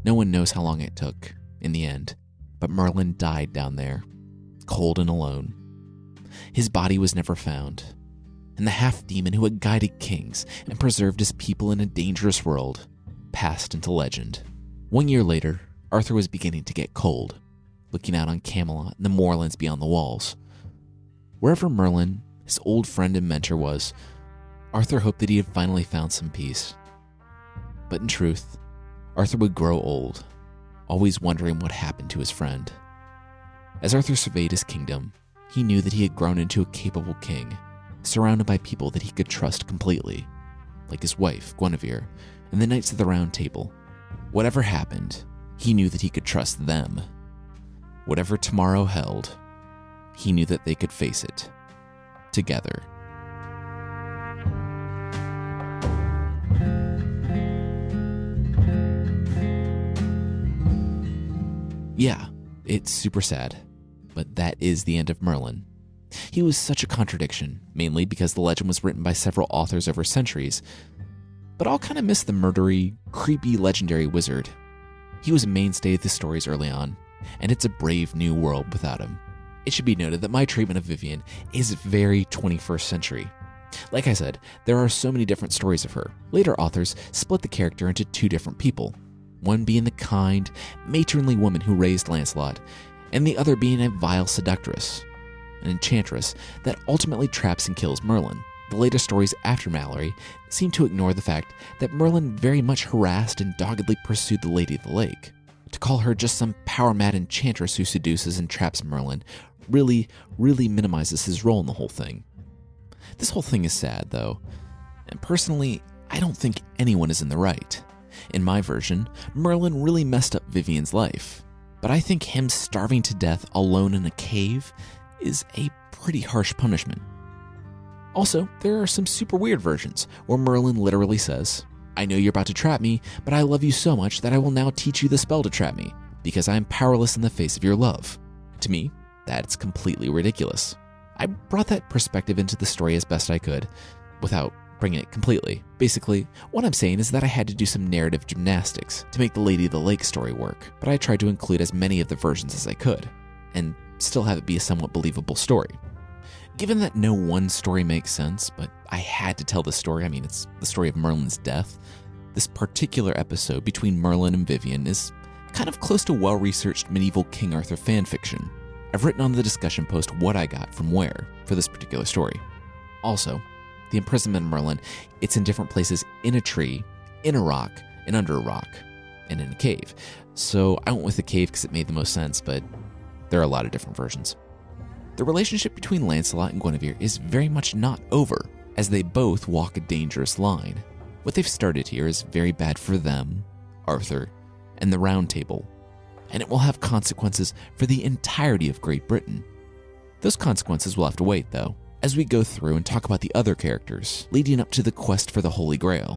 No one knows how long it took in the end, but Merlin died down there, cold and alone. His body was never found, and the half-demon who had guided kings and preserved his people in a dangerous world passed into legend. 1 year later, Arthur was beginning to get cold, looking out on Camelot and the moorlands beyond the walls. Wherever Merlin, his old friend and mentor, was, Arthur hoped that he had finally found some peace. But in truth, Arthur would grow old, always wondering what happened to his friend. As Arthur surveyed his kingdom, he knew that he had grown into a capable king, surrounded by people that he could trust completely, like his wife, Guinevere, and the Knights of the Round Table. Whatever happened, he knew that he could trust them. Whatever tomorrow held, he knew that they could face it together. Yeah, it's super sad, but that is the end of Merlin. He was such a contradiction, mainly because the legend was written by several authors over centuries, but I'll kind of miss the murdery, creepy, legendary wizard. He was a mainstay of the stories early on, and it's a brave new world without him. It should be noted that my treatment of Vivienne is very 21st century. Like I said, there are so many different stories of her. Later authors split the character into two different people, one being the kind, matronly woman who raised Lancelot, and the other being a vile seductress, an enchantress that ultimately traps and kills Merlin. The later stories after Malory seem to ignore the fact that Merlin very much harassed and doggedly pursued the Lady of the Lake. To call her just some power-mad enchantress who seduces and traps Merlin really minimizes his role in the whole thing. This whole thing is sad, though, and personally, I don't think anyone is in the right. In my version, Merlin really messed up Vivienne's life, but I think him starving to death alone in a cave is a pretty harsh punishment. Also, there are some super weird versions where Merlin literally says, "I know you're about to trap me, but I love you so much that I will now teach you the spell to trap me, because I am powerless in the face of your love." To me, that's completely ridiculous. I brought that perspective into the story as best I could, without bringing it completely. Basically, what I'm saying is that I had to do some narrative gymnastics to make the Lady of the Lake story work, but I tried to include as many of the versions as I could, and still have it be a somewhat believable story. Given that no one story makes sense, but I had to tell the story, it's the story of Merlin's death, this particular episode between Merlin and Vivienne is kind of close to well-researched medieval King Arthur fanfiction. I've written on the discussion post what I got from where for this particular story. Also, the imprisonment of Merlin, it's in different places in a tree, in a rock, and under a rock, and in a cave. So I went with the cave because it made the most sense, but there are a lot of different versions. The relationship between Lancelot and Guinevere is very much not over, as they both walk a dangerous line. What they've started here is very bad for them, Arthur, and the Round Table, and it will have consequences for the entirety of Great Britain. Those consequences will have to wait, though, as we go through and talk about the other characters leading up to the quest for the Holy Grail.